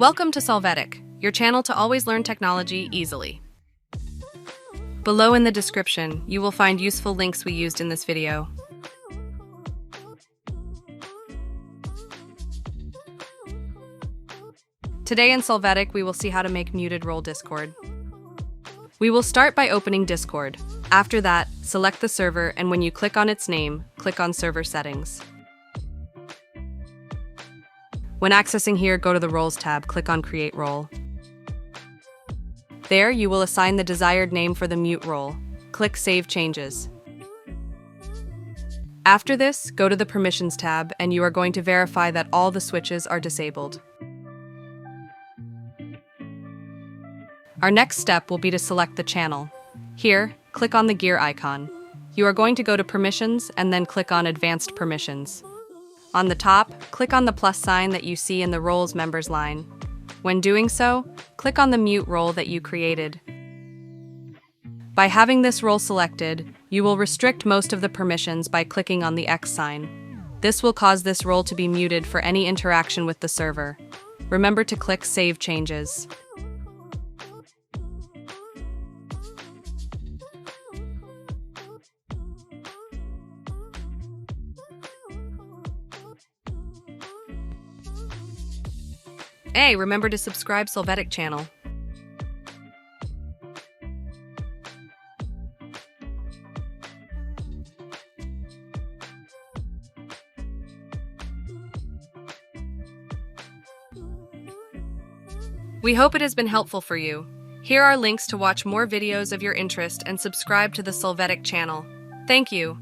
Welcome to Solvetic, your channel to always learn technology easily. Below in the description, you will find useful links we used in this video. Today in Solvetic, we will see how to make muted role Discord. We will start by opening Discord. After that, select the server, and when you click on its name, click on Server Settings. When accessing here, go to the Roles tab, click on Create Role. There, you will assign the desired name for the mute role. Click Save Changes. After this, go to the Permissions tab, and you are going to verify that all the switches are disabled. Our next step will be to select the channel. Here, click on the gear icon. You are going to go to Permissions and then click on Advanced Permissions. On the top, click on the plus sign that you see in the Roles Members line. When doing so, click on the mute role that you created. By having this role selected, you will restrict most of the permissions by clicking on the X sign. This will cause this role to be muted for any interaction with the server. Remember to click Save Changes. Hey, remember to subscribe Solvetic channel. We hope it has been helpful for you. Here are links to watch more videos of your interest and subscribe to the Solvetic channel. Thank you.